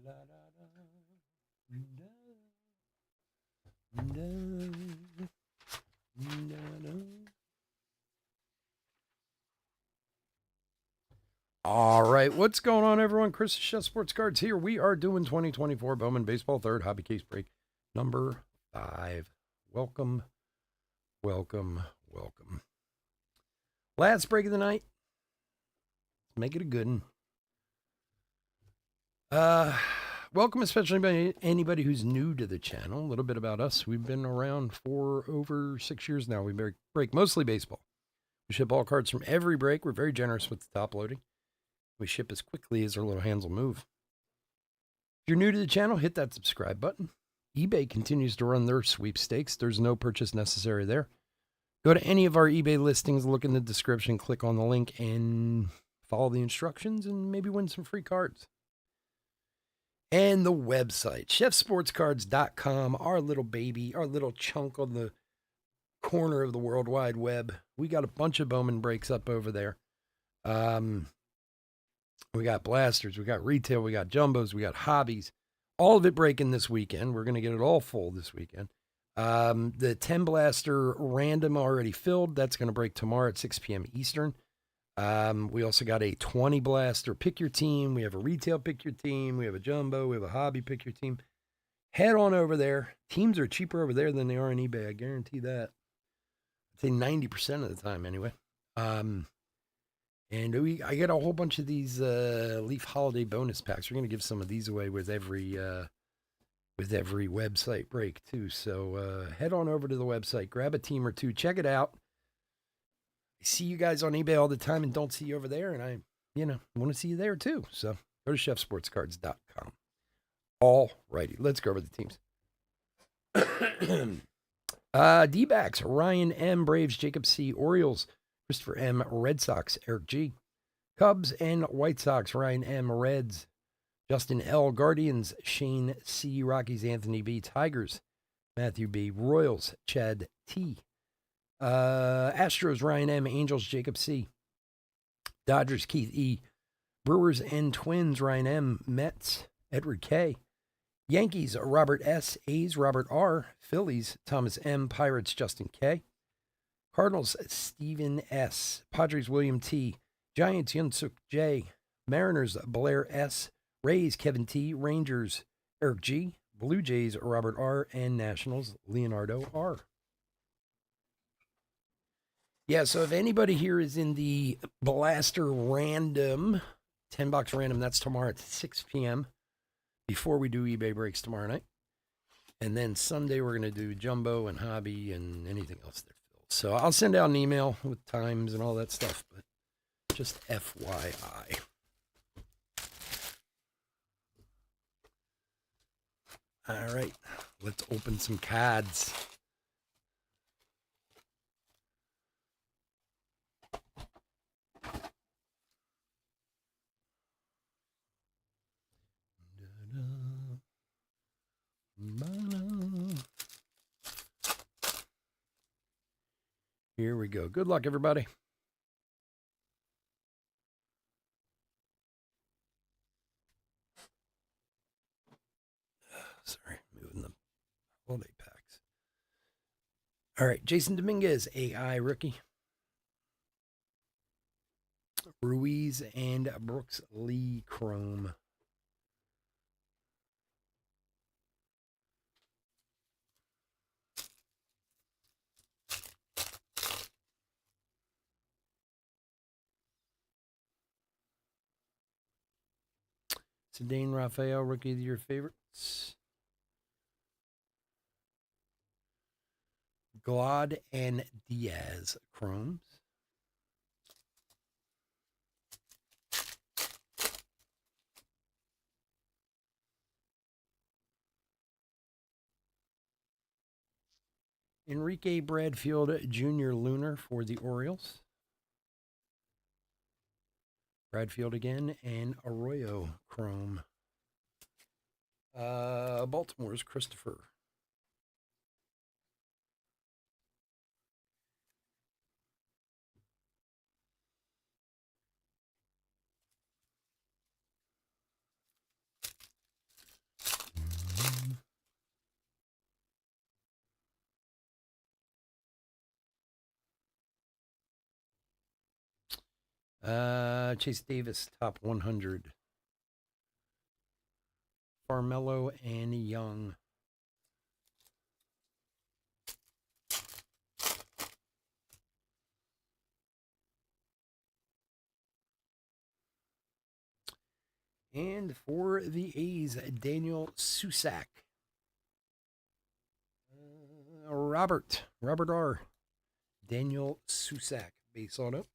La, da, da, da, da, da, da. All right, what's going on, everyone? Chris Chef Sports Cards here. We are doing 2024 Bowman Baseball Third Hobby Case Break number 5. Welcome, welcome, welcome. Last break of the night. Make it a good one. Welcome, especially anybody who's new to the channel. A little bit about us. We've been around for over 6 years now. We break mostly baseball. We ship all cards from every break. We're very generous with the top loading. We ship as quickly as our little hands will move. If you're new to the channel, hit that subscribe button. eBay continues to run their sweepstakes. There's no purchase necessary there. Go to any of our eBay listings, look in the description, click on the link, and follow the instructions, and maybe win some free cards. And the website, chefsportscards.com, our little baby, our little chunk on the corner of the World Wide Web. We got a bunch of Bowman breaks up over there. We got blasters, we got retail, we got jumbos, we got hobbies. All of it breaking this weekend. We're going to get it all full this weekend. The 10 blaster random already filled. That's going to break tomorrow at 6 p.m. Eastern. We also got a 20 blaster pick your team. We have a retail pick your team. We have a jumbo. We have a hobby pick your team. Head on over there. Teams are cheaper over there than they are on eBay. I guarantee that. I'd say 90% of the time anyway. And I get a whole bunch of these Leaf Holiday bonus packs. We're going to give some of these away with every website break too. So head on over to the website, grab a team or two, check it out. I see you guys on eBay all the time and don't see you over there, and I want to see you there too. So go to chefsportscards.com. All righty, let's go over the teams. D-backs, Ryan M, Braves, Jacob C, Orioles, Christopher M, Red Sox, Eric G. Cubs and White Sox, Ryan M, Reds, Justin L, Guardians, Shane C, Rockies, Anthony B, Tigers, Matthew B, Royals, Chad T, Astros, Ryan M, Angels, Jacob C, Dodgers, Keith E, Brewers and Twins, Ryan M, Mets, Edward K, Yankees, Robert S, A's, Robert R, Phillies, Thomas M, Pirates, Justin K, Cardinals, Stephen S. Padres, William T. Giants, Yunsuk J. Mariners, Blair S. Rays, Kevin T. Rangers, Eric G. Blue Jays, Robert R. And Nationals, Leonardo R. Yeah, so if anybody here is in the Blaster Random, 10-box random, that's tomorrow at 6 p.m. before we do eBay breaks tomorrow night. And then Sunday we're going to do Jumbo and Hobby and anything else there. So I'll send out an email with times and all that stuff, but just FYI. All right, let's open some cards. Here we go. Good luck, everybody. Sorry, moving the holiday packs. All right, Jason Dominguez, AI rookie. Ruiz and Brooks Lee Chrome. Dane Raphael, rookie of the year favorites. Glad and Diaz, chromes. Enrique Bradfield Jr. Lunar for the Orioles. Bradfield again, and Arroyo Chrome. Baltimore's Christopher. Chase Davis, top 100. Farmello and Young. And for the A's, Daniel Susak. Robert R. Daniel Susak, base auto.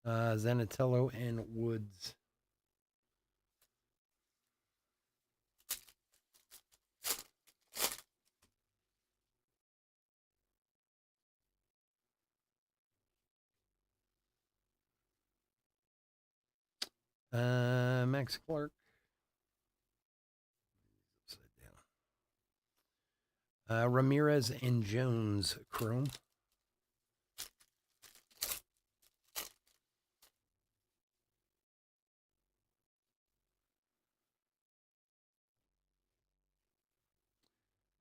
Zanatello and Woods. Max Clark. Ramirez and Jones, Chrome.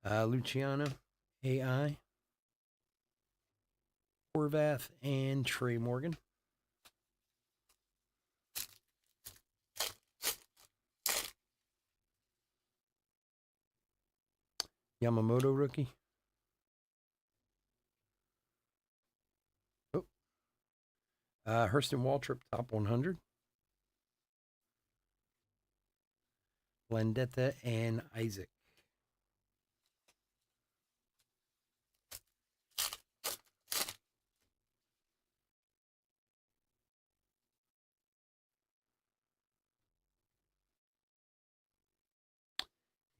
Luciano, AI. Horvath and Trey Morgan. Yamamoto rookie. Oh. Hurston Waltrip, top 100. Landetta and Isaac.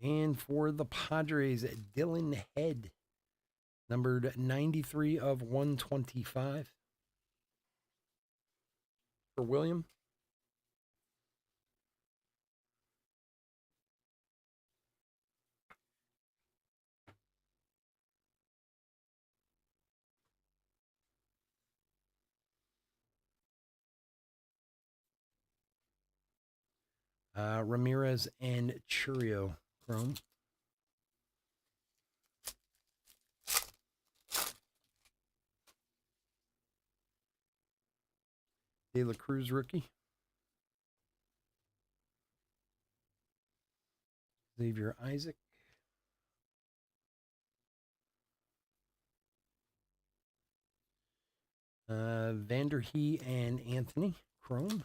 And for the Padres, Dylan Head, numbered 93 of 125. For William. Ramirez and Churio, Chrome. De La Cruz rookie. Xavier Isaac. Vanderhee and Anthony, Chrome.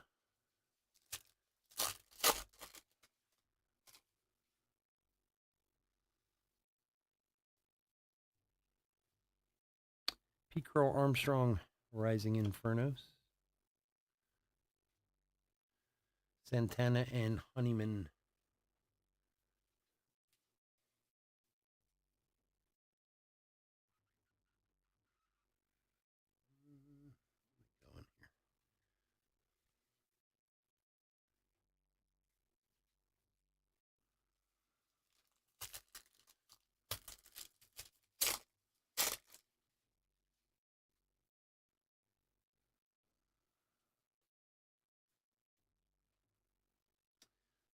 Pete Crow Armstrong, Rising Infernos. Santana and Honeyman.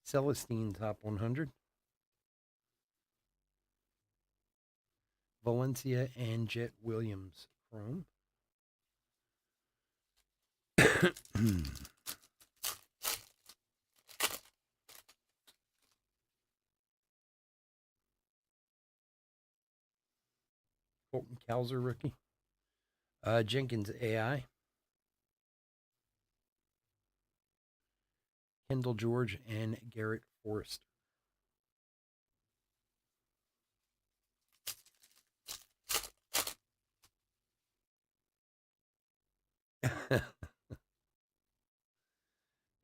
Celestine, top 100. Valencia and Jet Williams, Chrome. Colton Cowser, rookie. Jenkins, AI. Kendall George and Garrett Forrest.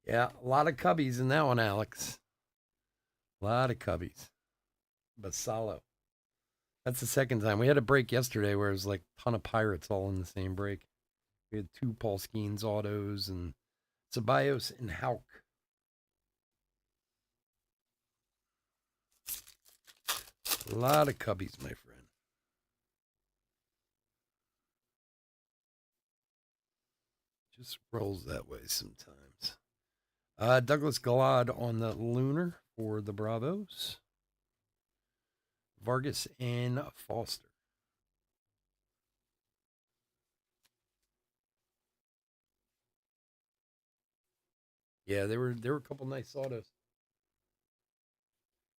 Yeah, a lot of cubbies in that one, Alex. A lot of cubbies. Basalo. That's the second time. We had a break yesterday where it was like a ton of Pirates all in the same break. We had two Paul Skeens autos and Ceballos and Hauk. A lot of cubbies, my friend. Just rolls that way sometimes. Douglas Galad on the Lunar for the Bravos. Vargas and Foster. Yeah, there were a couple nice autos.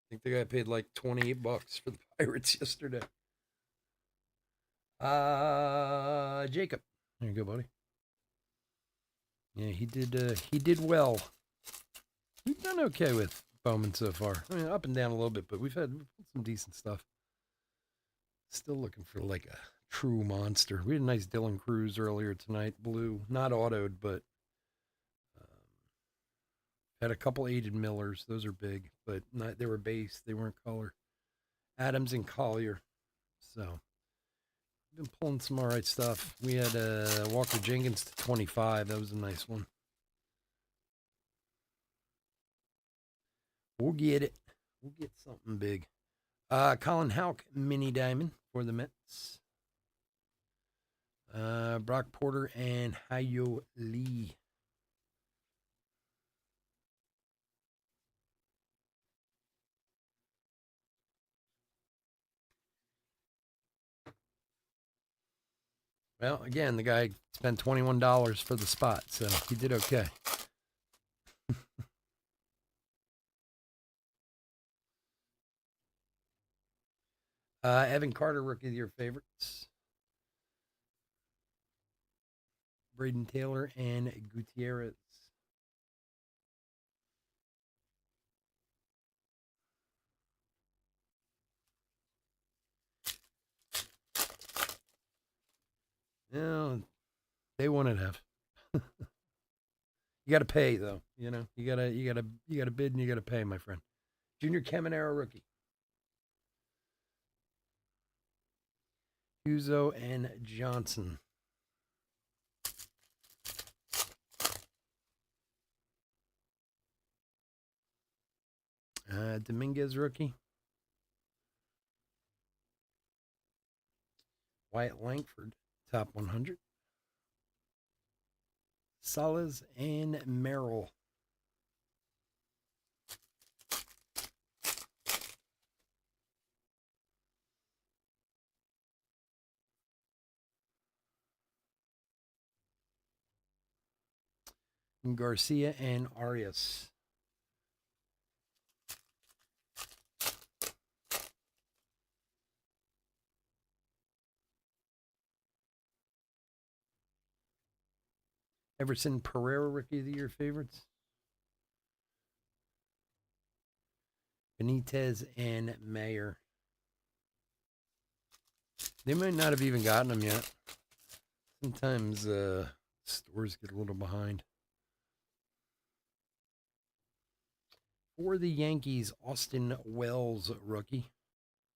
I think the guy paid like $28 for the Pirates yesterday. Jacob. There you go, buddy. Yeah, he did well. We've done okay with Bowman so far. I mean, up and down a little bit, but we've had some decent stuff. Still looking for like a true monster. We had a nice Dylan Cruz earlier tonight, blue, not autoed, but had a couple Aiden Millers. Those are big, but not, they were base. They weren't color. Adams and Collier. So been pulling some all right stuff. We had Walker Jenkins to 25. That was a nice one. We'll get it. We'll get something big. Colin Houck, mini diamond for the Mets. Brock Porter and Hayo Lee. Well, again, the guy spent $21 for the spot, so he did okay. Evan Carter, rookie of your favorites. Braden Taylor and Gutierrez. Yeah, they wouldn't have. You got to pay though. You know, you gotta bid and you got to pay, my friend. Junior Caminero rookie. Uzo and Johnson. Dominguez rookie. Wyatt Langford, top 100. Salas and Merrill. Garcia and Arias. Everson Pereira, rookie of the year favorites. Benitez and Mayer. They might not have even gotten them yet. Sometimes stores get a little behind. For the Yankees, Austin Wells, rookie.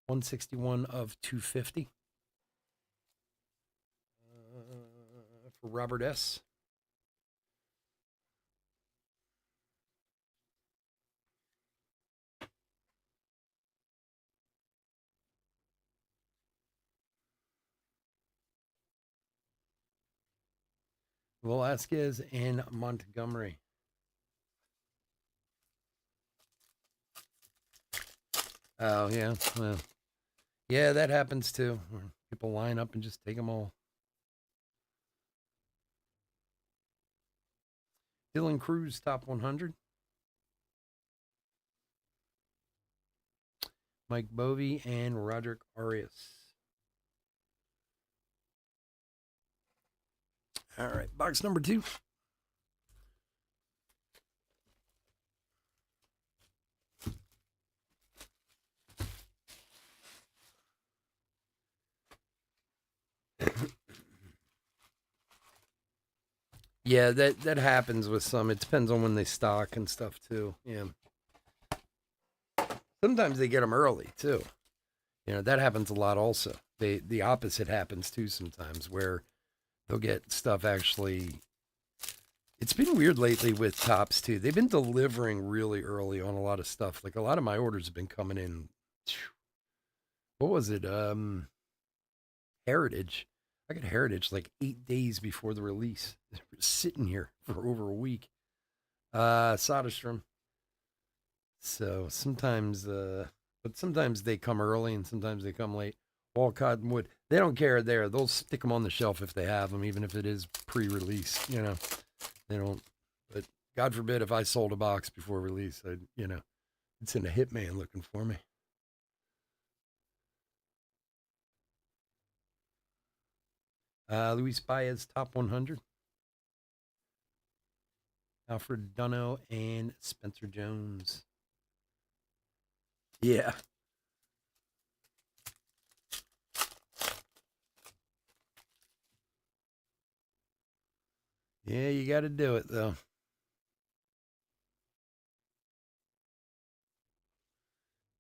161 of 250. For Robert S. Velasquez and Montgomery. Oh, yeah. Well, yeah, that happens too. People line up and just take them all. Dylan Cruz, top 100. Mike Bovey and Roderick Arias. All right, box number 2. Yeah, that happens with some. It depends on when they stock and stuff too. Yeah. Sometimes they get them early too. You know, that happens a lot also. The opposite happens too sometimes where they'll get stuff actually. It's been weird lately with Tops too. They've been delivering really early on a lot of stuff. Like a lot of my orders have been coming in. What was it? Heritage. I got Heritage like 8 days before the release. They were sitting here for over a week. Soderstrom. So sometimes, but sometimes they come early and sometimes they come late. Walcott and Wood, they don't care there. They'll stick them on the shelf if they have them, even if it is pre-release. They don't. But God forbid if I sold a box before release, it's in a hitman looking for me. Luis Baez, top 100. Alfred Dunno and Spencer Jones. Yeah. Yeah, you got to do it, though.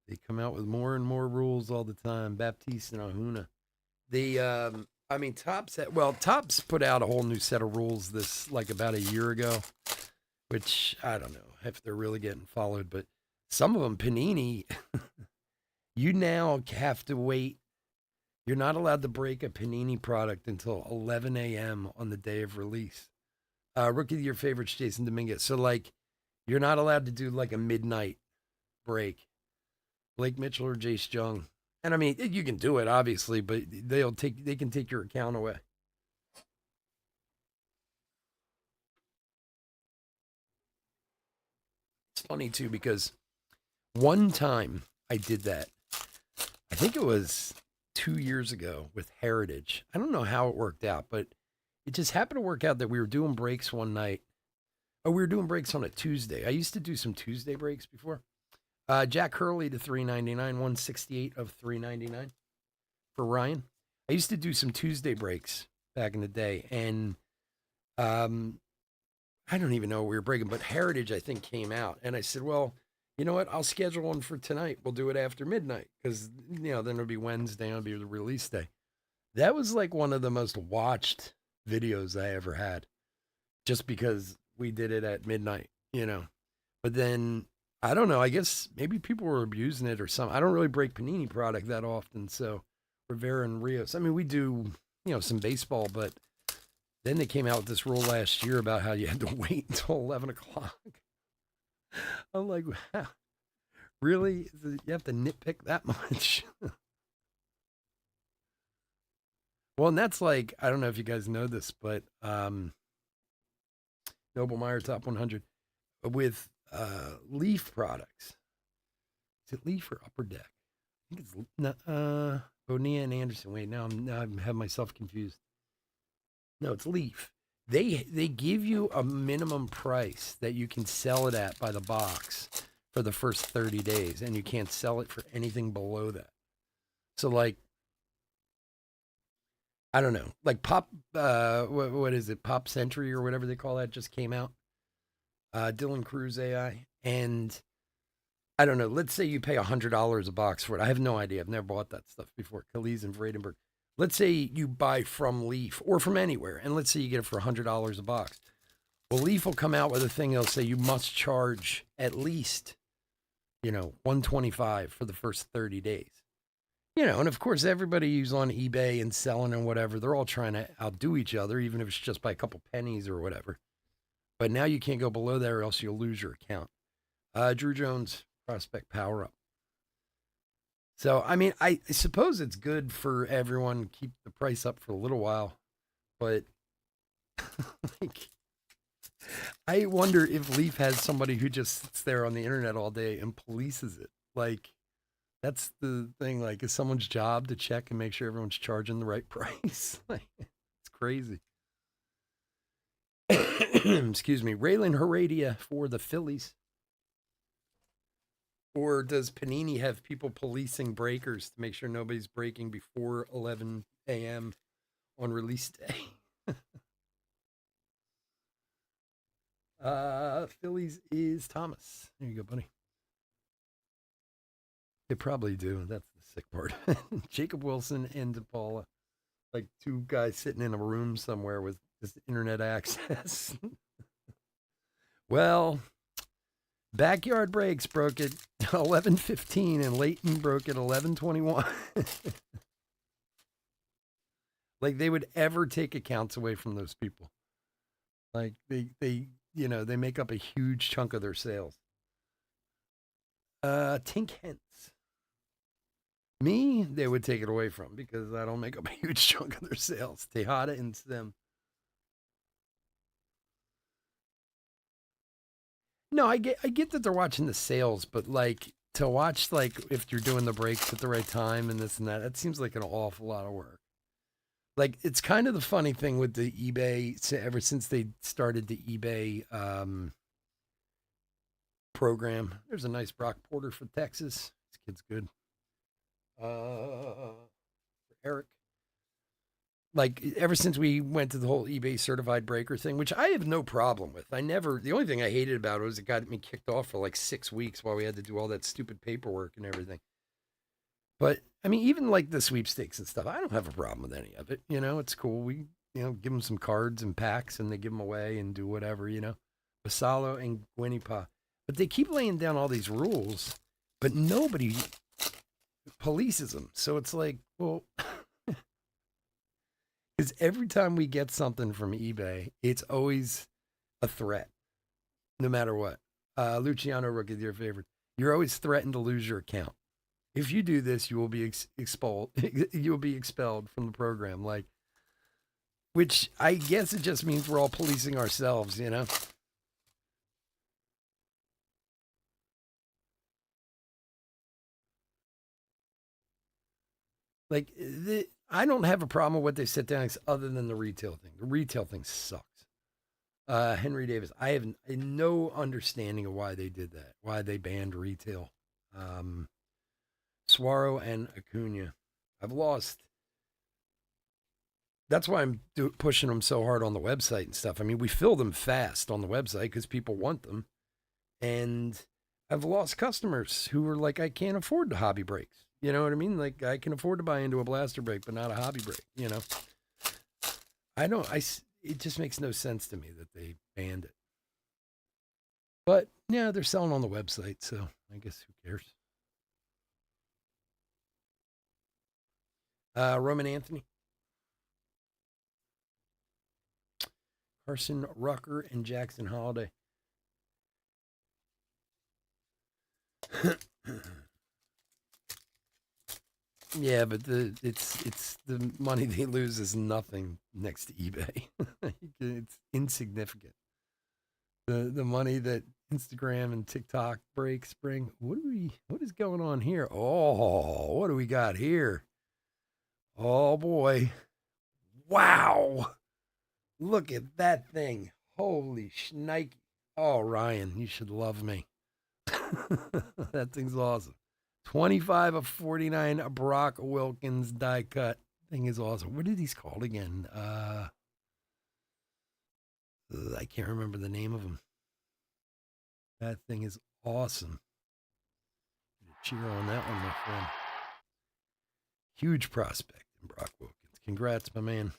They come out with more and more rules all the time. Baptiste and Ahuna. Topps put out a whole new set of rules like about a year ago, which I don't know if they're really getting followed, but some of them, Panini, you now have to wait. You're not allowed to break a Panini product until 11 a.m. on the day of release. Rookie of your favorites, Jason Dominguez. So, like, you're not allowed to do like a midnight break. Blake Mitchell or Jace Jung. And I mean, you can do it, obviously, but they can take your account away. It's funny, too, because one time I did that. I think it was 2 years ago with Heritage. I don't know how it worked out, but it just happened to work out that we were doing breaks one night. Oh, we were doing breaks on a Tuesday. I used to do some Tuesday breaks before. Jack Hurley to 399, 168 of 399 for Ryan. I used to do some Tuesday breaks back in the day, and I don't even know what we were breaking, but Heritage I think came out, and I said, well, you know what? I'll schedule one for tonight. We'll do it after midnight because then it'll be Wednesday. It'll be the release day. That was like one of the most watched videos I ever had, just because we did it at midnight. But then I don't know. I guess maybe people were abusing it or something. I don't really break Panini product that often. So Rivera and Rios. I mean, we do, some baseball, but then they came out with this rule last year about how you had to wait until 11 o'clock. I'm like, wow, really? You have to nitpick that much? Well, and that's like, I don't know if you guys know this, but Noble Meyer Top 100 with Leaf products. Is it Leaf or Upper Deck? I think it's Bonilla and Anderson. Wait, now I have myself confused. No, it's Leaf. They give you a minimum price that you can sell it at by the box for the first 30 days, and you can't sell it for anything below that. So, like, I don't know, like Pop, what is it, Pop Century or whatever they call that just came out. Dylan Cruz AI, and I don't know. Let's say you pay $100 a box for it. I have no idea. I've never bought that stuff before. Kaliz and Vredenberg. Let's say you buy from Leaf or from anywhere, and let's say you get it for $100 a box. Well, Leaf will come out with a thing. They'll say you must charge at least, $125 for the first 30 days. And of course, everybody who's on eBay and selling and whatever, they're all trying to outdo each other, even if it's just by a couple pennies or whatever. But now you can't go below there or else you'll lose your account. Drew Jones, prospect power up. So, I mean, I suppose it's good for everyone to keep the price up for a little while. But, like, I wonder if Leaf has somebody who just sits there on the internet all day and polices it. Like, that's the thing. Like, it's someone's job to check and make sure everyone's charging the right price. Like, it's crazy. Excuse me. Raylan Heredia for the Phillies. Or does Panini have people policing breakers to make sure nobody's breaking before 11 a.m. on release day? Phillies is Thomas. There you go, buddy. They probably do. That's the sick part. Jacob Wilson and DePaula. Like two guys sitting in a room somewhere with just internet access. Well, Backyard Breaks broke at 11:15 and Leighton broke at 11:21. Like they would ever take accounts away from those people. Like they they make up a huge chunk of their sales. Tink Hens. Me, they would take it away from because I don't make up a huge chunk of their sales. Tejada and Stem. No, I get that they're watching the sales, but like to watch like if you're doing the breaks at the right time and this and that, that seems like an awful lot of work. Like it's kind of the funny thing with the eBay. Ever since they started the eBay program, there's a nice Brock Porter for Texas. This kid's good. For Eric. Like ever since we went to the whole eBay certified breaker thing, which I have no problem with. The only thing I hated about it was it got me kicked off for like 6 weeks while we had to do all that stupid paperwork and everything. But I mean, even like the sweepstakes and stuff, I don't have a problem with any of it. It's cool. We, give them some cards and packs and they give them away and do whatever. Basalo and Gwenipa. But they keep laying down all these rules, but nobody polices them. So it's like, well, because every time we get something from eBay, it's always a threat, no matter what. Luciano Rookie, your favorite. You're always threatened to lose your account. If you do this, you will be expelled. You will be expelled from the program. Like, which I guess it just means we're all policing ourselves. Like, I don't have a problem with what they set down other than the retail thing. The retail thing sucks. Henry Davis, I have no understanding of why they did that, why they banned retail. Suaro and Acuna. I've lost. That's why I'm pushing them so hard on the website and stuff. I mean, we fill them fast on the website because people want them. And I've lost customers who are like, I can't afford the hobby breaks. You know what I mean? Like, I can afford to buy into a blaster break, but not a hobby break. I don't, it just makes no sense to me that they banned it. But yeah, they're selling on the website. So I guess who cares? Roman Anthony, Carson Rucker, and Jackson Holiday. Yeah, but it's the money they lose is nothing next to eBay. It's insignificant. The money that Instagram and TikTok breaks bring. What is going on here? Oh, what do we got here? Oh boy. Wow. Look at that thing. Holy shnikes. Oh, Ryan, you should love me. That thing's awesome. 25 of 49 Brock Wilkins die cut. Thing is awesome. What are these called again? I can't remember the name of them. That thing is awesome. Cheer on that one, my friend. Huge prospect in Brock Wilkins. Congrats, my man.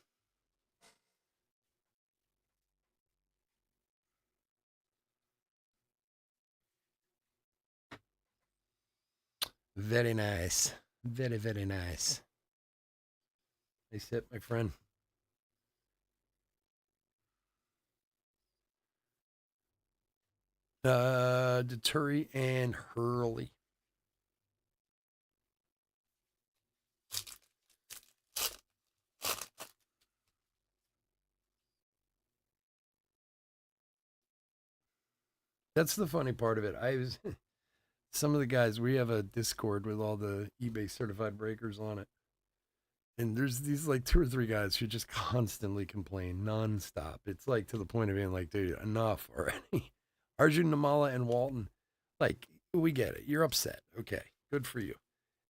Very nice. Very, very nice. They sit, my friend. Deturi and Hurley. That's the funny part of it. I was some of the guys, we have a Discord with all the eBay certified breakers on it. And there's these like two or three guys who just constantly complain nonstop. It's like to the point of being like, dude, enough already. Arjun Namala and Walton, like, we get it. You're upset. Okay, good for you.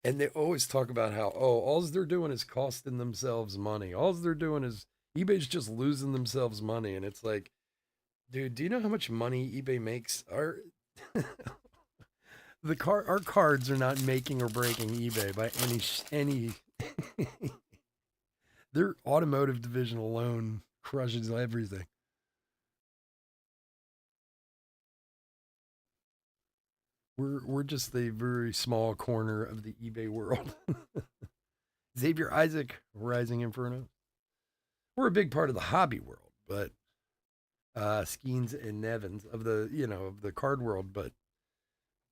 And they always talk about how, oh, all they're doing is costing themselves money. All they're doing is eBay's just losing themselves money. And it's like, dude, do you know how much money eBay makes? Our cards are not making or breaking eBay by any their automotive division alone crushes everything. We're just a very small corner of the eBay world. Xavier Isaac, Rising Inferno. We're a big part of the hobby world, but Skeens and Nevins of the of the card world, but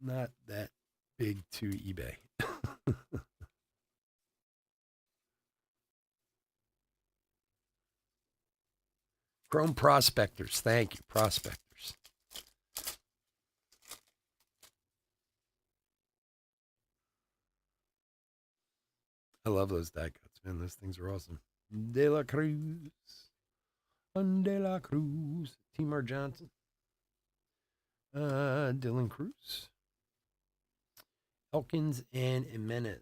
not that big to eBay. Chrome Prospectors, thank you, Prospectors. I love those die cuts, man. Those things are awesome. De La Cruz, De La Cruz, Timar Johnson, Dylan Cruz, Elkins, and Jimenez.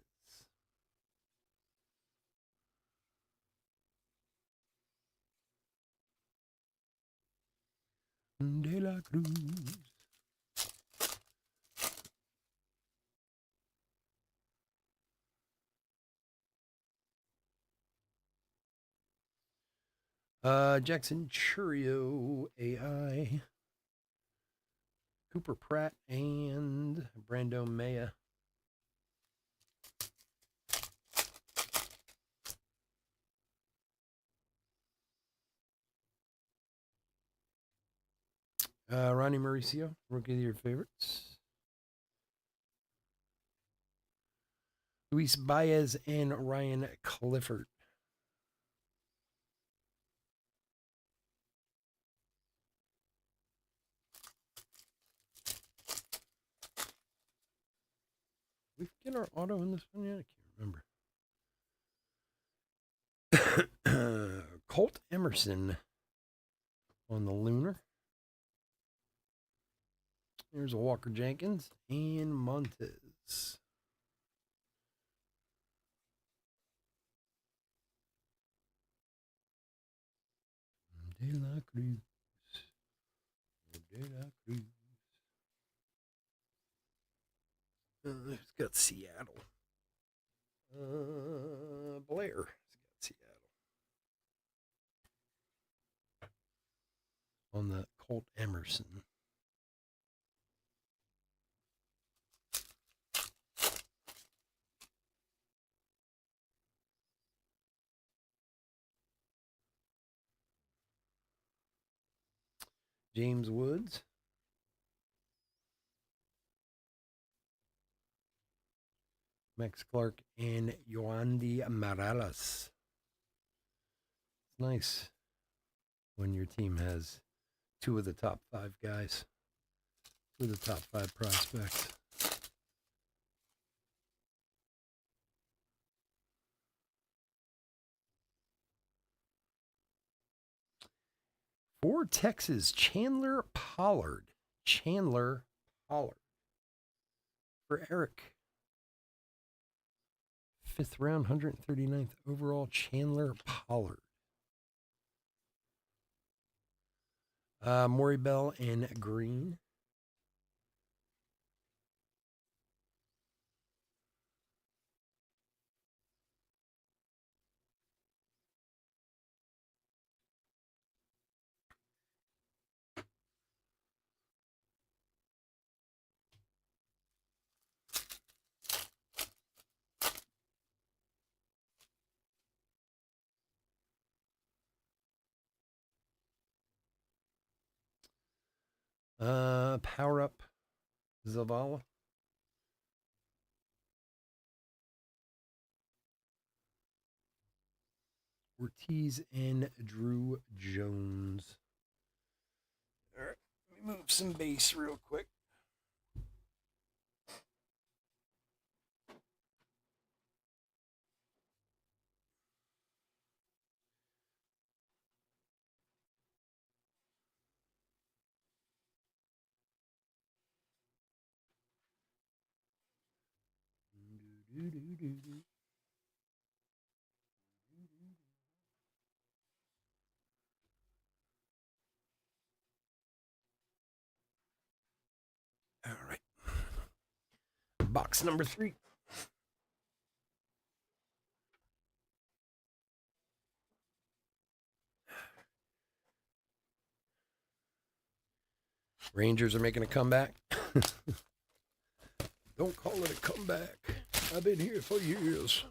De La Cruz. Jackson Churio, AI, Cooper Pratt, and Brando Maya. Ronnie Mauricio, rookie of your favorites. Luis Baez and Ryan Clifford. We get our auto in this one yet? I can't remember. Colt Emerson on the Lunar. There's a Walker Jenkins and Montes. De La Cruz. De La Cruz. Who's got Seattle? Blair has got Seattle. On the Colt Emerson. James Woods. Max Clark and Yoandy Morales. It's nice when your team has two of the top 5 guys, two of the top 5 prospects. For Texas, Chandler Pollard. Chandler Pollard. For Eric. 5th round, 139th overall, Chandler Pollard. Maury Bell and Green. Power Up Zavala. Ortiz and Drew Jones. All right, let me move some base real quick. All right. Box number 3. Rangers are making a comeback. Don't call it a comeback. I've been here for years.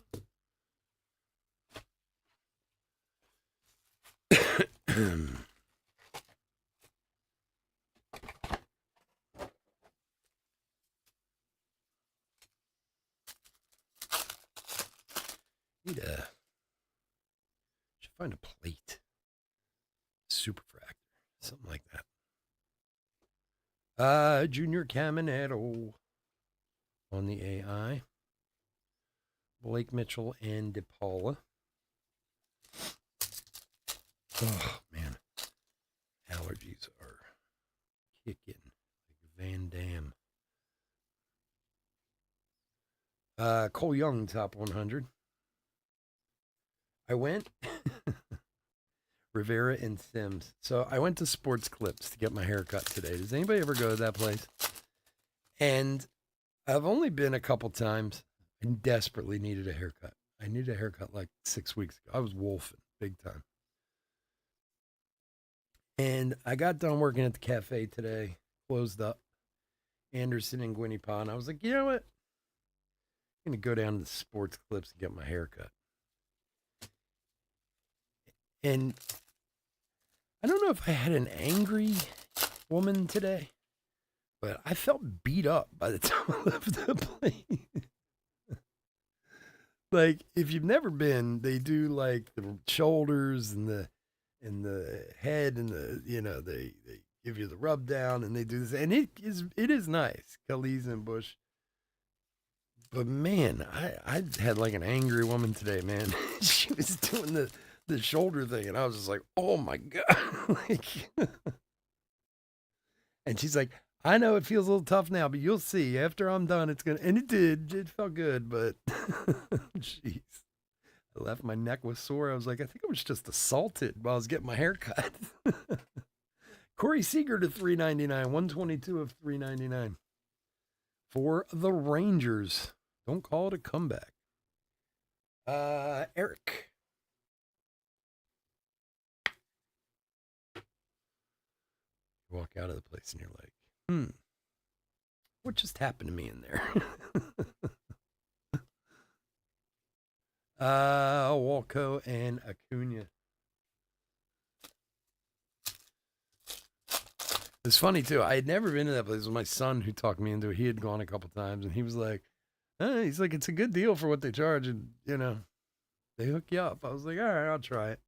Find a plate. Superfractor. Something like that. Junior Caminero on the AI. Blake Mitchell and DePaula. Oh, man. Allergies are kicking like Van Damme. Cole Young, top 100. I went Rivera and Sims. So I went to Sports Clips to get my hair cut today. Does anybody ever go to that place? And I've only been a couple times and desperately needed a haircut. I needed a haircut like 6 weeks ago. I was wolfing big time. And I got done working at the cafe today, closed up, Anderson and Gwinnett. And I was like, you know what? I'm going to go down to the Sports Clips and get my haircut. And I don't know if I had an angry woman today, but I felt beat up by the time I left the place. Like, if you've never been, they do like the shoulders and the head and they give you the rub down and they do this, and it is nice, Khalees and Bush. But man, I had like an angry woman today, man. She was doing the shoulder thing, and I was just like, oh my god. Like, and she's like, I know it feels a little tough now, but you'll see after I'm done, it's gonna. And it felt good, but jeez. I left, my neck was sore. I was like, I think I was just assaulted while I was getting my hair cut. Corey Seager to $3.99, 122 of $3.99 for the Rangers. Don't call it a comeback. Eric. You walk out of the place and you're like, what just happened to me in there? Walco and Acuna. It's funny too. I had never been to that place. It was my son who talked me into it. He had gone a couple times, and he was like, it's a good deal for what they charge, and they hook you up. I was like, all right, I'll try it.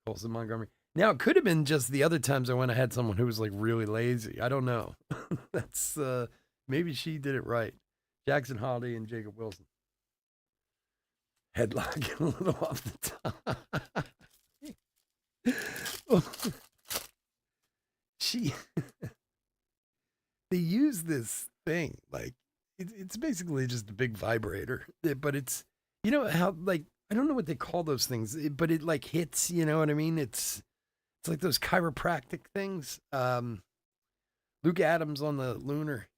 Colson Montgomery. Now it could have been just the other times I went. I had someone who was like really lazy. I don't know. That's maybe she did it right. Jackson Holiday and Jacob Wilson. Headlock a little off the top. They use this thing like it's basically just a big vibrator, but it's how like I don't know what they call those things, but it like hits. You know what I mean? It's like those chiropractic things. Luke Adams on the Lunar,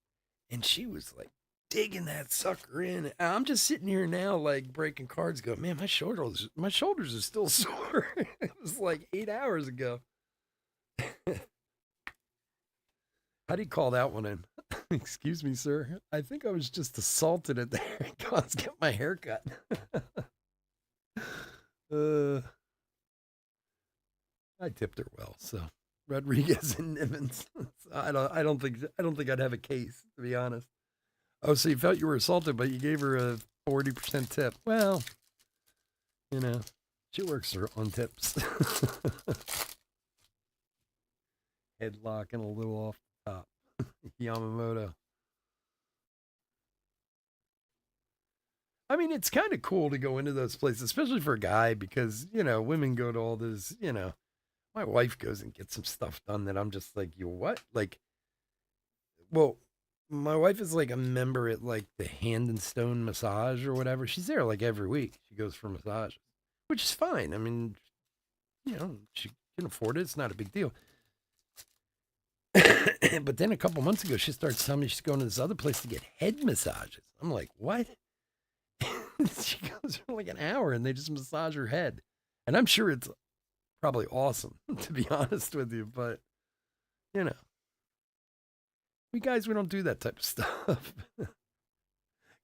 and she was like digging that sucker in. I'm just sitting here now, like breaking cards, going, man, my shoulders are still sore. It was like 8 hours ago. How do you call that one in? Excuse me, sir. I think I was just assaulted at the let's get my hair cut. I tipped her well, so Rodriguez and Nimmons. I don't think I'd have a case, to be honest. Oh, so you felt you were assaulted, but you gave her a 40% tip. Well, she works on tips. Headlock and a little off the top. Yamamoto. I mean, it's kind of cool to go into those places, especially for a guy, because, women go to all this, my wife goes and gets some stuff done that I'm just like, you what? Like, well, my wife is like a member at like the Hand and Stone massage or whatever. She's there like every week. She goes for massage, which is fine. I mean, she can afford it. It's not a big deal. But then a couple months ago, she starts telling me she's going to this other place to get head massages. I'm like, what? She goes for like an hour and they just massage her head. And I'm sure it's probably awesome, to be honest with you. But, we don't do that type of stuff.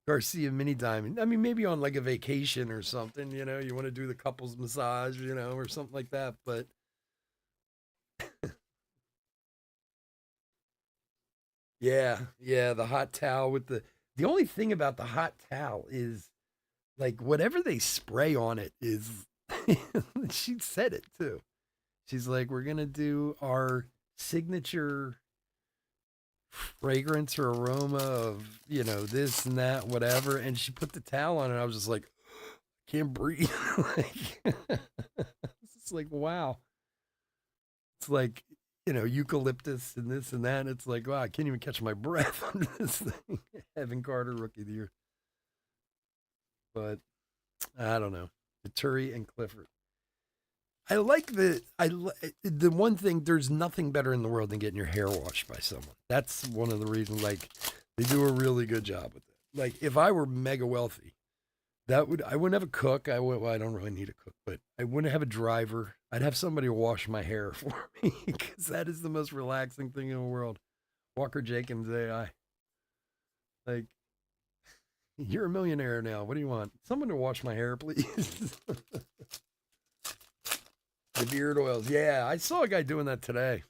Garcia Mini Diamond. I mean, maybe on like a vacation or something, you want to do the couples massage, or something like that. But yeah, the hot towel with the only thing about the hot towel is like whatever they spray on it is She said it too. She's like, we're gonna do our signature fragrance or aroma of, this and that, whatever. And she put the towel on and I was just like, can't breathe. Like, it's just like, wow. It's like, eucalyptus and this and that. And it's like, wow, I can't even catch my breath under this thing. Evan Carter, rookie of the year. But I don't know. Turi and Clifford. I like the one thing. There's nothing better in the world than getting your hair washed by someone. That's one of the reasons. Like, they do a really good job with it. Like, if I were mega wealthy, I wouldn't have a cook. Well, I don't really need a cook, but I wouldn't have a driver. I'd have somebody wash my hair for me because that is the most relaxing thing in the world. Walker Jenkins AI. Like, you're a millionaire now. What do you want? Someone to wash my hair, please. The beard oils. Yeah, I saw a guy doing that today.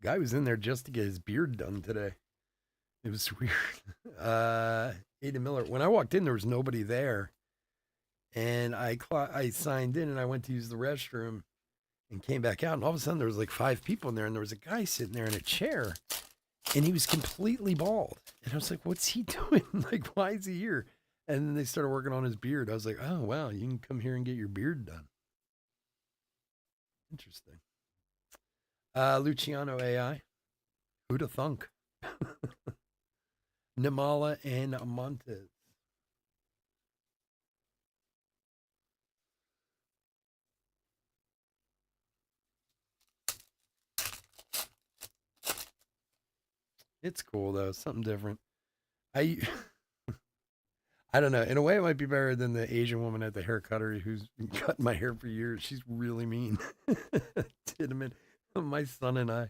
Guy was in there just to get his beard done today. It was weird. Ada Miller. When I walked in, there was nobody there, and I signed in and I went to use the restroom and came back out, and all of a sudden there was like 5 people in there, and there was a guy sitting there in a chair, and he was completely bald, and I was like, "What's he doing? Like, why is he here?" And then they started working on his beard. I was like, "Oh wow, you can come here and get your beard done." Interesting. Luciano AI. Who'da thunk? Namala and Montes. It's cool though. Something different. I I don't know. In a way, it might be better than the Asian woman at the hair cuttery who's been cutting my hair for years. She's really mean. Tidman, my son and I,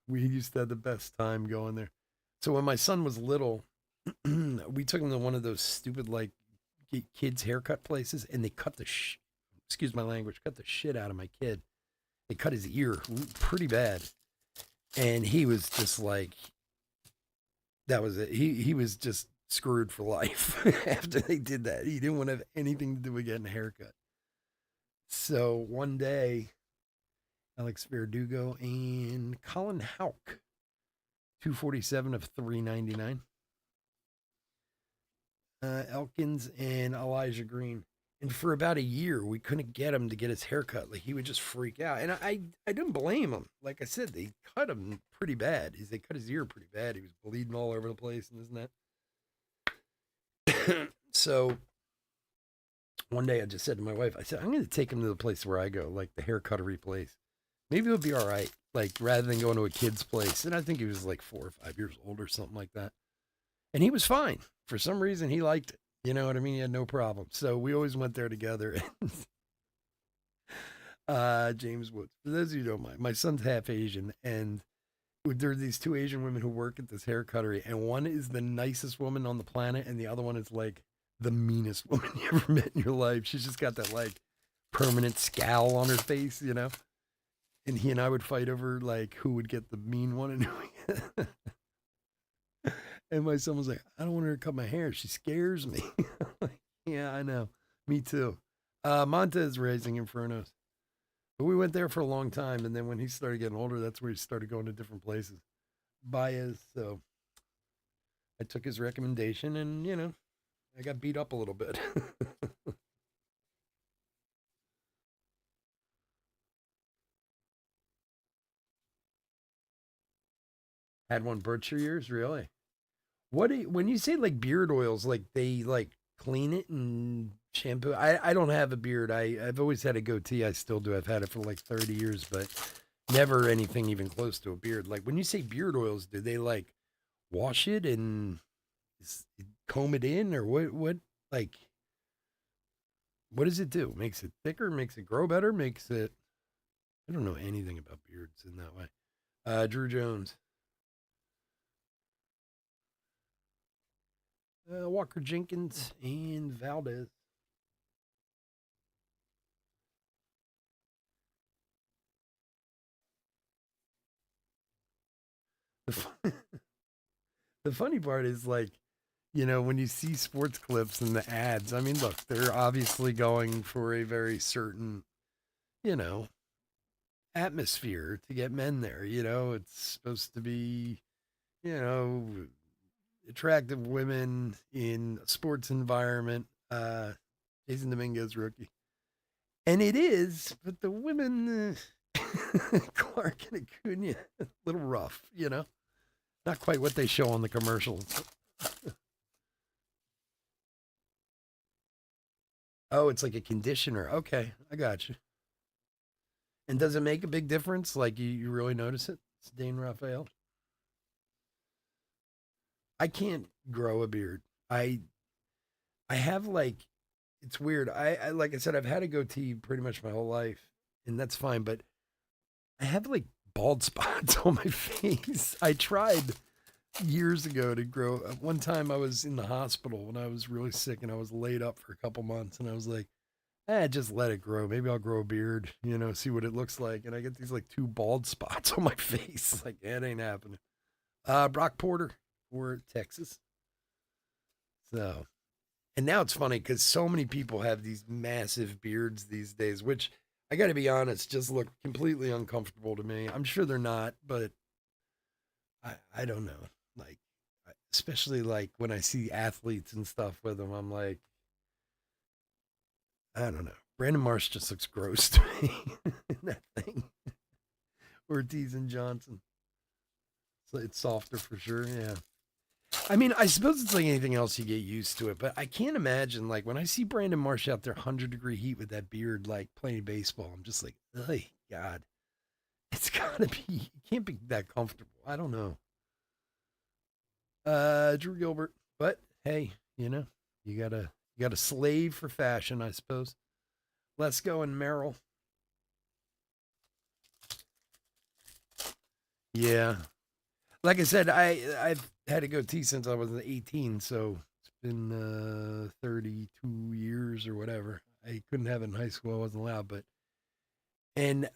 we used to have the best time going there. So when my son was little, we took him to one of those stupid like kids haircut places, and they cut excuse my language, cut the shit out of my kid. They cut his ear pretty bad, and he was just like, that was it. He was just screwed for life after they did that. He didn't want to have anything to do with getting a haircut. So one day, Alex Verdugo and Colin Houck, 247 of 399. Elkins and Elijah Green. And for about a year, we couldn't get him to get his haircut. Like, he would just freak out. And I didn't blame him. Like I said, they cut him pretty bad. They cut his ear pretty bad. He was bleeding all over the place and this and that. So one day I just said to my wife, I said, I'm going to take him to the place where I go, like the hair cuttery place. Maybe he'll be all right. Like, rather than going to a kid's place. And I think he was like 4 or 5 years old or something like that. And he was fine. For some reason, he liked it. You know what I mean? He had no problem. So we always went there together. James Woods. For those of you who don't mind, my son's half Asian, and there are these 2 Asian women who work at this hair cuttery, and one is the nicest woman on the planet, and the other one is like the meanest woman you ever met in your life. She's just got that like permanent scowl on her face, And he and I would fight over like who would get the mean one and who. And my son was like, I don't want her to cut my hair. She scares me. Like, yeah, I know. Me too. Montez Raising Infernos. But we went there for a long time. And then when he started getting older, that's where he started going to different places. Baez. So I took his recommendation and, I got beat up a little bit. Had one Berkshire years, really? When you say like beard oils, like they like clean it and shampoo? I don't have a beard. I've always had a goatee. I still do. I've had it for like 30 years, but never anything even close to a beard. Like, when you say beard oils, do they like wash it and comb it in, or like what does it do? Makes it thicker? Makes it grow better? Makes it? I don't know anything about beards in that way. Drew Jones, Walker Jenkins, and Valdez. The, the funny part is like, When you see sports clips and the ads, I mean, look, they're obviously going for a very certain, you know, atmosphere to get men there. It's supposed to be, you know, attractive women in a sports environment. Jason Dominguez rookie. And it is, but the women, Clark and Acuna, a little rough. Not quite what they show on the commercials. Oh, it's like a conditioner. Okay, I got you. And does it make a big difference? Like you really notice it? It's Dane Raphael. I can't grow a beard. I have like it's weird. I like I said, I've had a goatee pretty much my whole life, and that's fine. But I have like bald spots on my face. I tried years ago to grow. One time I was in the hospital when I was really sick, and I was laid up for a couple months, and I was like, just let it grow. Maybe I'll grow a beard, see what it looks like. And I get these like two bald spots on my face. Like, it ain't happening. Brock Porter for Texas. So, and now it's funny because so many people have these massive beards these days, which I got to be honest, just look completely uncomfortable to me. I'm sure they're not, but I don't know. Like, especially like when I see athletes and stuff with them, I'm like, I don't know. Brandon Marsh just looks gross to me in that thing. Ortiz and Johnson. So it's softer for sure. Yeah. I mean, I suppose it's like anything else, you get used to it, but I can't imagine like when I see Brandon Marsh out there, 100-degree heat with that beard, like playing baseball. I'm just like, oh God, it's gotta be. It can't be that comfortable. I don't know. Drew Gilbert, but hey, you gotta slave for fashion, I suppose. Let's go and Merrill. Yeah, like I said, I've had a goatee since I was 18, so it's been 32 years or whatever. I couldn't have it in high school; I wasn't allowed. And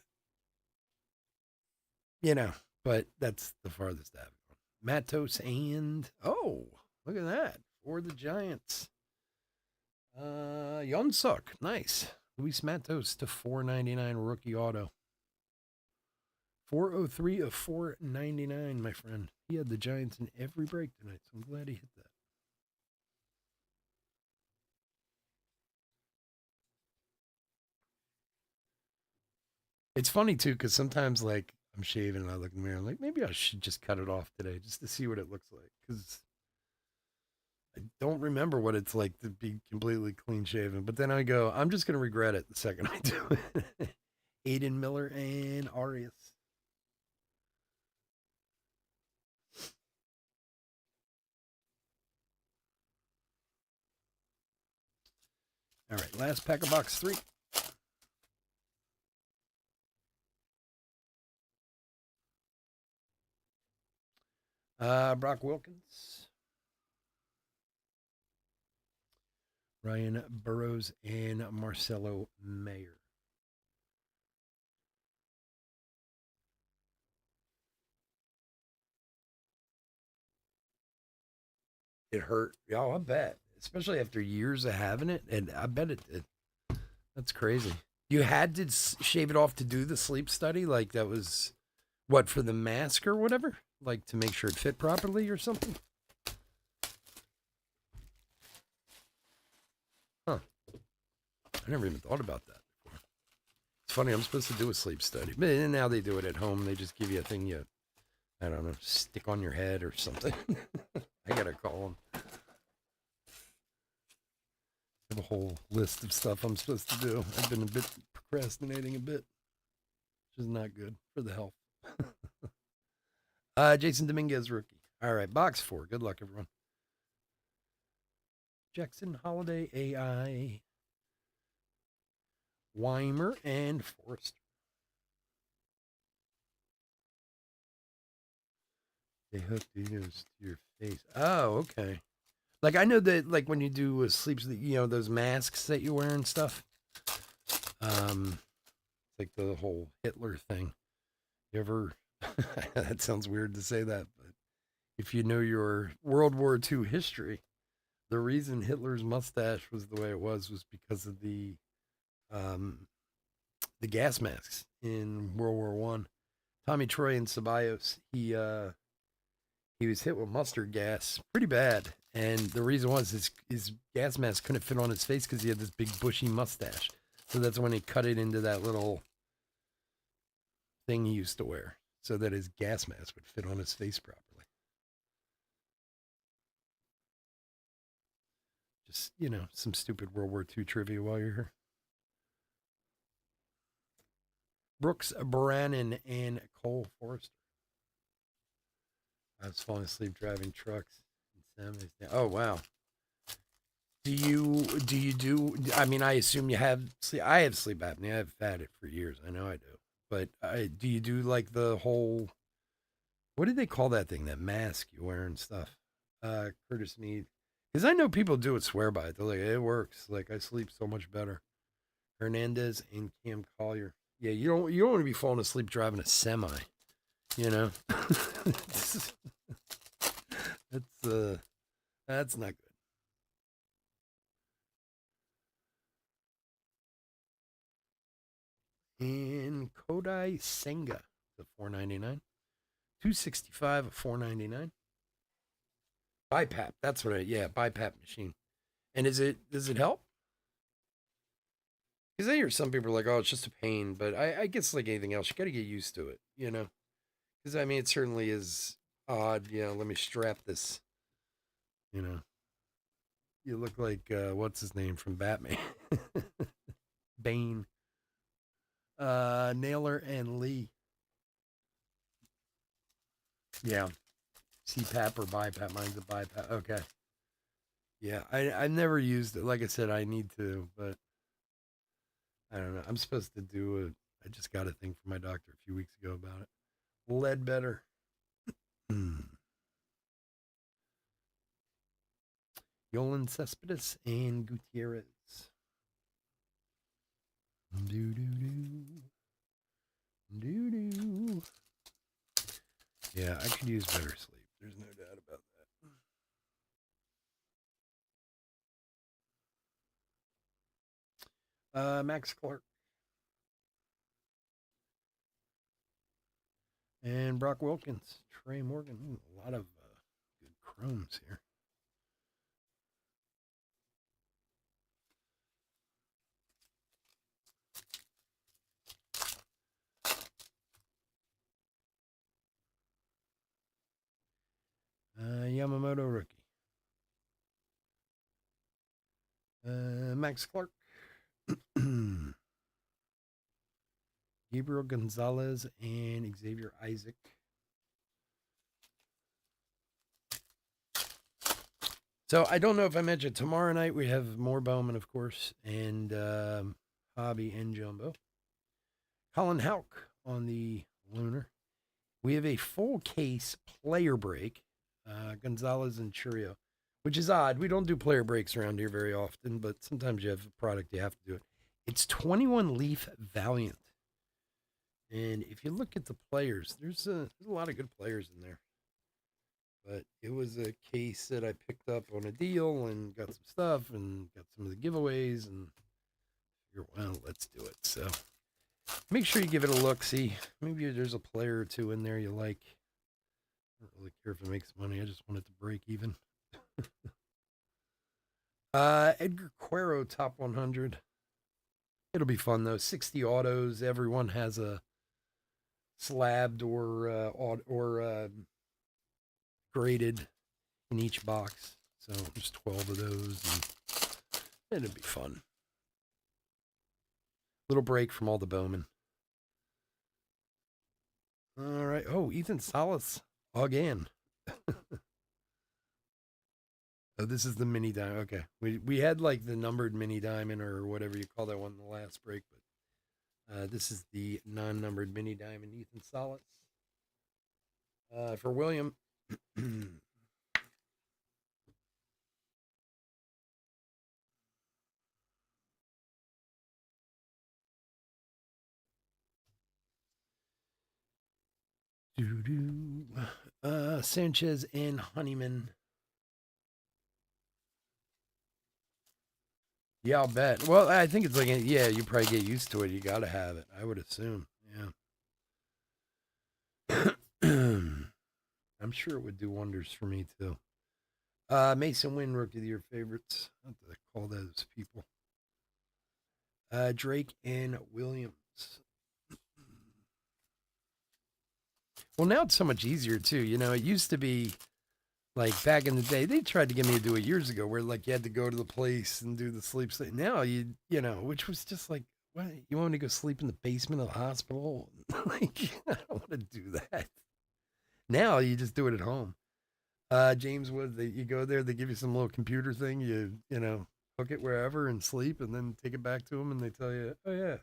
you know, but that's the farthest I've gone. Matos and look at that for the Giants. Yonsuk, nice. Luis Matos to 499 rookie auto. 403 of 499, my friend. He had the Giants in every break tonight, so I'm glad he hit that. It's funny too, because sometimes like I'm shaving and I look in the mirror, I'm like, maybe I should just cut it off today just to see what it looks like. Because I don't remember what it's like to be completely clean shaven. But then I go, I'm just gonna regret it the second I do it. Aiden Miller and Arias. All right, last pack of box 3. Brock Wilkins, Ryan Burrows, and Marcelo Mayer. It hurt. Oh, I bet. Especially after years of having it. And I bet it did. That's crazy. You had to shave it off to do the sleep study? Like that was what, for the mask or whatever? Like to make sure it fit properly or something? Huh. I never even thought about that before. It's funny. I'm supposed to do a sleep study. But now they do it at home. They just give you a thing I don't know, stick on your head or something. I got to call them. I have a whole list of stuff I'm supposed to do. I've been a bit procrastinating a bit, which is not good for the health. Jason Dominguez, rookie. All right, box 4. Good luck, everyone. Jackson Holiday, AI, Weimer, and Forrester. They hook these to your face. Oh, okay. Like I know that, like when you do sleeps, those masks that you wear and stuff. It's like the whole Hitler thing. You ever? That sounds weird to say that, but if you know your World War II history, The reason Hitler's mustache was the way it was because of um, the gas masks in World War One. Tommy Troy in Ceballos, he was hit with mustard gas pretty bad, and the reason was his gas mask couldn't fit on his face because he had this big bushy mustache. So that's when he cut it into that little thing he used to wear, so that his gas mask would fit on his face properly. Just some stupid World War II trivia while you're here. Brooks Brannan and Cole Forrester. I was falling asleep driving trucks. Oh wow. I mean, I assume you have sleep. I have sleep apnea. I've had it for years. I know I do. But do you do like the whole? What did they call that thing? That mask you wear and stuff. Curtis Mead. Because I know people do it. Swear by it. They're like, it works. Like I sleep so much better. Hernandez and Cam Collier. Yeah, you don't want to be falling asleep driving a semi. You know, that's not good. And Kodai Senga, the 499, 265 of 499. BiPAP, that's what BiPAP machine. And does it help? Because I hear some people are like, oh, it's just a pain, but I guess like anything else, you got to get used to it, you know? Because I mean, it certainly is odd. Let me strap this, you know. You look like, what's his name from Batman? Bane. Naylor and Lee. Yeah. CPAP or BiPAP. Mine's a BiPAP. Okay. Yeah, I've never used it. Like I said, I need to, but I don't know. I'm supposed to do it. I just got a thing from my doctor a few weeks ago about it. Lead better. Yolan Cespedes and Gutierrez. Do do do. Do do. Yeah, I could use better sleep. There's no doubt about that. Max Clark and Brock Wilkins, Trey Morgan. Ooh, a lot of good chromes here. Yamamoto rookie. Max Clark. Gabriel Gonzalez and Xavier Isaac. So I don't know if I mentioned tomorrow night we have more Bowman, of course, and Hobby and Jumbo. Colin Houck on the Lunar. We have a full case player break, Gonzalez and Churio, which is odd. We don't do player breaks around here very often, but sometimes you have a product you have to do it. It's 21 Leaf Valiant. And if you look at the players, there's a lot of good players in there. But it was a case that I picked up on a deal and got some stuff and got some of the giveaways and figured, well, let's do it. So make sure you give it a look. See, maybe there's a player or two in there you like. I don't really care if it makes money. I just want it to break even. Edgar Cuero, top 100. It'll be fun though. 60 autos. Everyone has a slabbed or graded in each box. So there's 12 of those, and it'll be fun. Little break from all the Bowman. All right. Oh, Ethan Salas again. Oh, this is the mini diamond. Okay, we had like the numbered mini diamond or whatever you call that one in the last break, but this is the non-numbered mini diamond. Ethan Salas. For William. Sanchez and Honeyman. Yeah, I'll bet. Well, I think it's like, yeah, you probably get used to it. You got to have it, I would assume. Yeah. I'm sure it would do wonders for me, too. Mason Wynn, rookie of the year favorites. What do they call those people? Drake and Williams. Well, now it's so much easier, too. You know, it used to be like back in the day, they tried to get me to do it years ago where like you had to go to the place and do the sleep study. Now you know, which was just like, what? You want me to go sleep in the basement of the hospital? Like, I don't want to do that. Now you just do it at home. James Woods, you go there, they give you some little computer thing, you know, hook it wherever and sleep, and then take it back to them, and they tell you, oh yeah,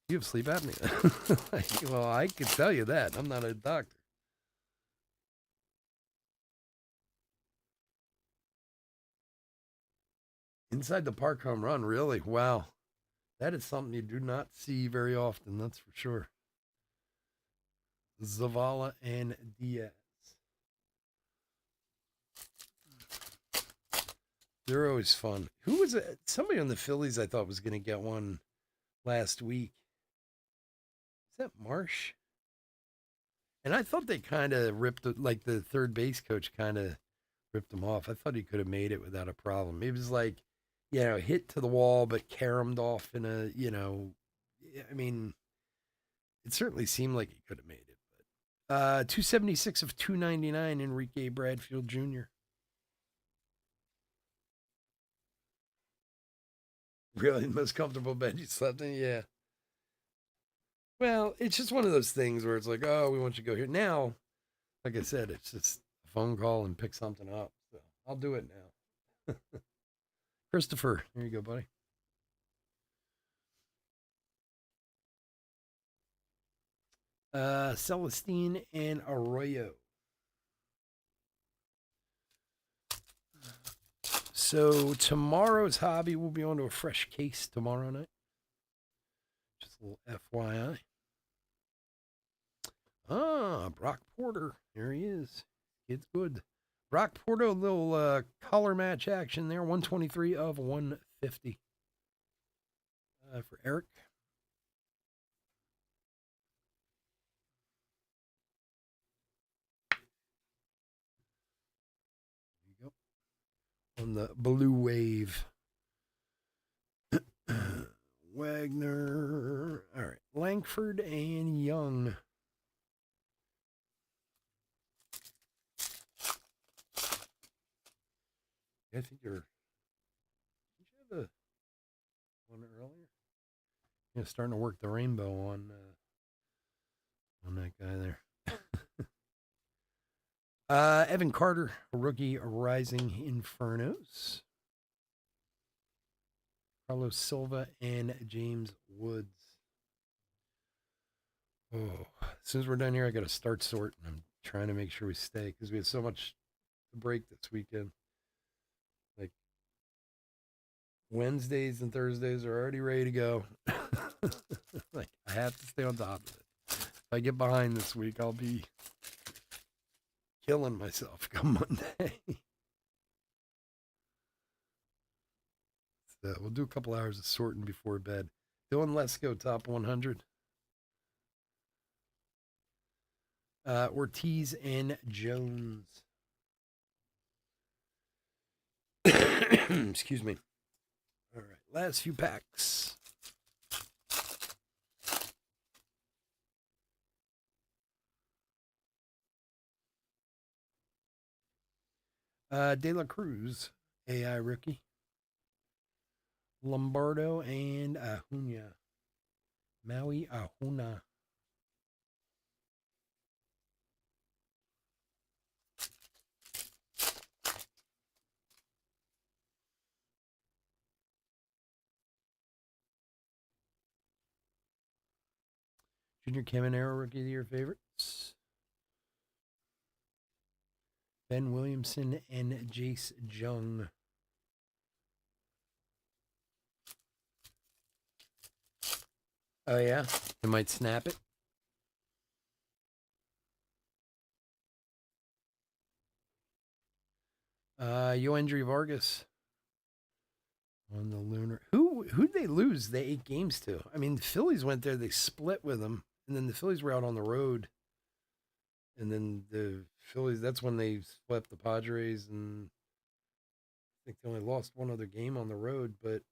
you have sleep apnea. Like, well, I can tell you that. I'm not a doctor. Inside the park home run, really? Wow. That is something you do not see very often, that's for sure. Zavala and Diaz. They're always fun. Who was it? Somebody on the Phillies I thought was going to get one last week. Is that Marsh? And I thought they kind of ripped it, like the third base coach kind of ripped him off. I thought he could have made it without a problem. It was like, you know, hit to the wall, but caromed off in a, you know, I mean, it certainly seemed like he could have made it. 276 of 299, Enrique Bradfield Jr. Really the most comfortable bed you slept in? Yeah. Well, it's just one of those things where it's like, oh, we want you to go here. Now, like I said, it's just a phone call and pick something up. So I'll do it now. Christopher, here you go, buddy. Celestine and Arroyo. So tomorrow's hobby will be on to a fresh case tomorrow night. Just a little FYI. Brock Porter. Here he is. It's good. Brock Porter, a little collar match action there. 123 of 150 for Eric. There you go. On the blue wave. Wagner. All right. Langford and Young. I think you're. Did you have the one earlier? Yeah, starting to work the rainbow on that guy there. Evan Carter, rookie Rising Infernos. Carlos Silva and James Woods. Oh, as soon as we're done here, I got to start sorting. I'm trying to make sure we stay because we had so much to break this weekend. Like Wednesdays and Thursdays are already ready to go. Like I have to stay on top of it. If I get behind this week, I'll be killing myself come Monday. So we'll do a couple hours of sorting before bed. Dylan Lesko, top 100. Ortiz and Jones. Excuse me. All right, last few packs. De La Cruz, AI rookie. Lombardo and Ahuna. Maui Ahuna. Junior Caminero, rookie of the year favorites. Ben Williamson and Jace Jung. Oh, yeah? It might snap it. Yoendry Vargas. on the Lunar. Who'd they lose the 8 games to? I mean, the Phillies went there, they split with them, and then the Phillies were out on the road. And then the Phillies, that's when they swept the Padres, and I think they only lost one other game on the road. But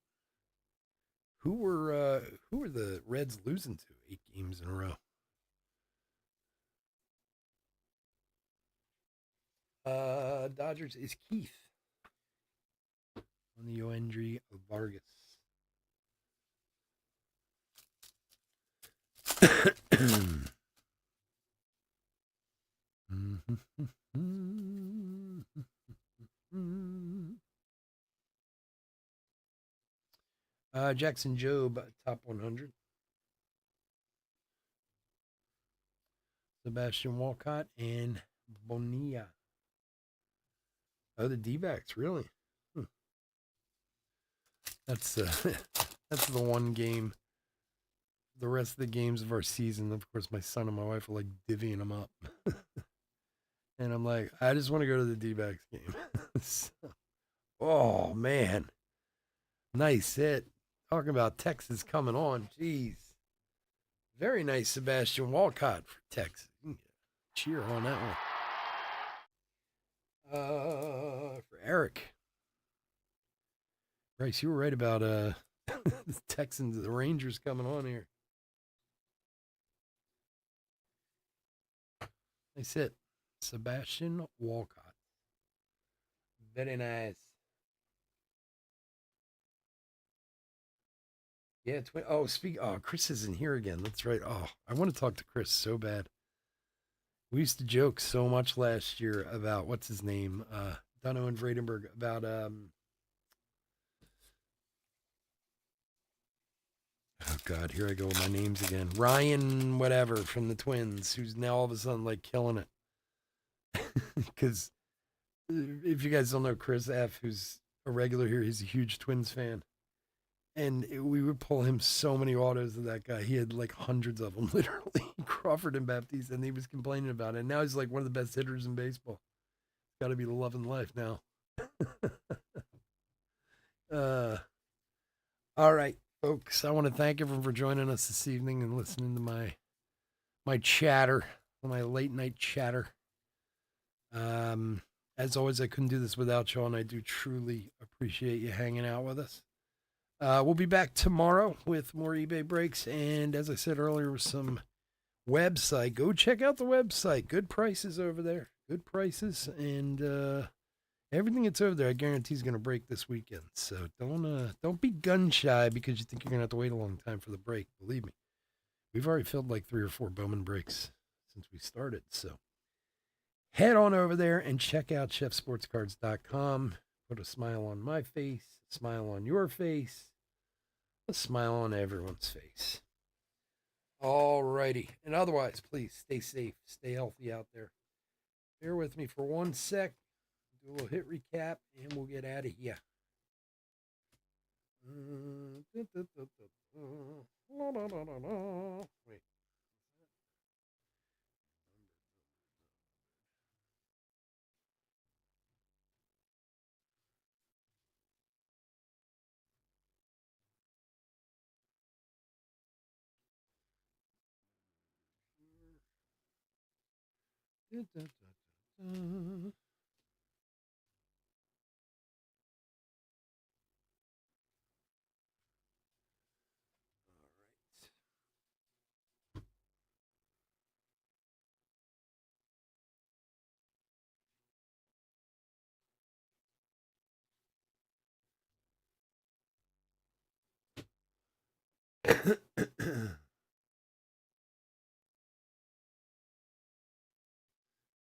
who were the Reds losing to 8 games in a row? Dodgers is Keith on the Yoendry Vargas. Jackson Job, top 100. Sebastian Walcott and Bonilla. Oh, the D-backs, really? That's that's the one game. The rest of the games of our season, of course, my son and my wife are like divvying them up. And I'm like, I just want to go to the D-backs game. So, oh, man. Nice hit. Talking about Texas coming on. Jeez. Very nice Sebastian Walcott for Texas. Cheer on that one. For Eric. Bryce, you were right about the Texans, the Rangers coming on here. Nice hit. Sebastian Walcott. Very nice. Yeah, Chris isn't here again. That's right. Oh, I want to talk to Chris so bad. We used to joke so much last year about what's his name? Dunno and Vredenberg about oh God, here I go with my names again. Ryan whatever from the Twins, who's now all of a sudden like killing it. Because if you guys don't know Chris F, who's a regular here, he's a huge Twins fan. And we would pull him so many autos of that guy. He had like hundreds of them, literally. Crawford and Baptiste, and he was complaining about it. And now he's like one of the best hitters in baseball. It's got to be the love and life now. All right, folks. I want to thank everyone for joining us this evening and listening to my chatter, my late night chatter. As always, I couldn't do this without you, and I do truly appreciate you hanging out with us. We'll be back tomorrow with more eBay breaks. And as I said earlier, with some website, go check out the website. Good prices over there. Good prices. And everything that's over there, I guarantee is going to break this weekend. So don't be gun shy because you think you're going to have to wait a long time for the break. Believe me, we've already filled like 3 or 4 Bowman breaks since we started. So head on over there and check out chefsportscards.com. Put a smile on my face. Smile on your face, a smile on everyone's face. All righty. And otherwise, please stay safe, stay healthy out there. Bear with me for 1 sec. Do a little hit recap, and we'll get out of here. Wait.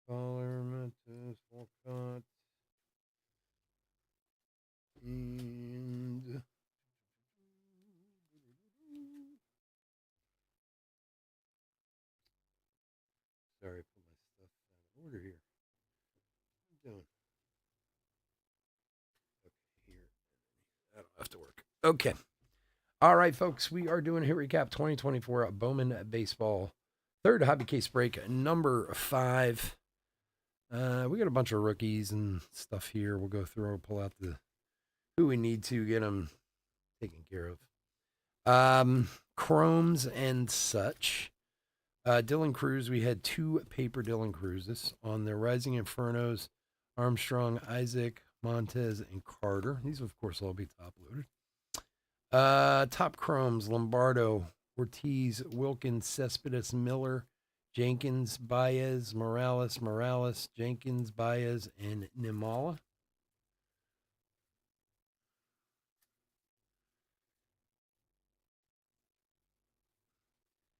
Caller, Mantis, Walcott, and sorry, put my stuff out of order here. What am I doing? Okay, here. That'll have to work. Okay. All right, folks, we are doing a hit recap 2024 Bowman Baseball. Third hobby case break, number 5. We got a bunch of rookies and stuff here. We'll go through and pull out the who we need to get them taken care of. Chromes and such. Dylan Cruz, we had 2 paper Dylan Cruzes on the Rising Infernos, Armstrong, Isaac, Montez, and Carter. These, of course, will all be top loaded. Top Chromes, Lombardo, Ortiz, Wilkins, Cespedes, Miller, Jenkins, Baez, Morales, Jenkins, Baez, and Nimala.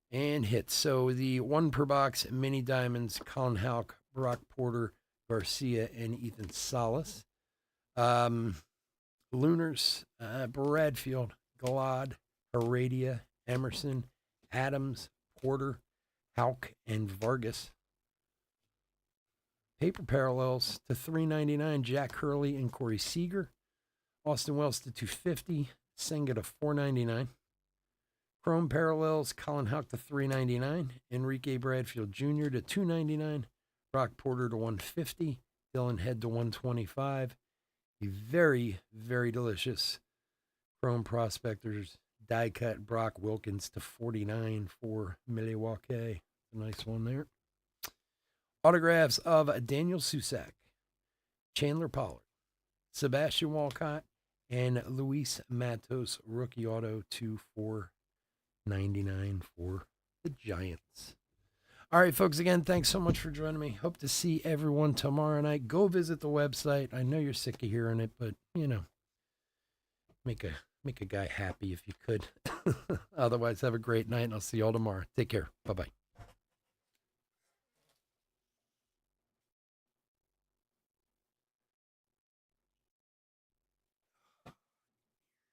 And hits. So the 1 per box mini diamonds, Colin Houck, Brock Porter, Garcia, and Ethan Salas. Lunars, Bradfield, Glad, Heredia, Emerson, Adams, Porter, Houck, and Vargas. Paper parallels to $3.99, Jack Hurley and Corey Seager. Austin Wells to $2.50, Senga to $4.99. Chrome parallels, Colin Houck to $3.99, Enrique Bradfield Jr. to $2.99, Brock Porter to $1.50, Dylan Head to $1.25. A very, very delicious Chrome Prospectors die cut Brock Wilkins to $49 for Milwaukee. A nice one there. Autographs of Daniel Susac, Chandler Pollard, Sebastian Walcott, and Luis Matos rookie auto to $4.99 for the Giants. All right, folks, again, thanks so much for joining me. Hope to see everyone tomorrow night. Go visit the website. I know you're sick of hearing it, but, make a guy happy if you could. Otherwise, have a great night, and I'll see you all tomorrow. Take care. Bye-bye.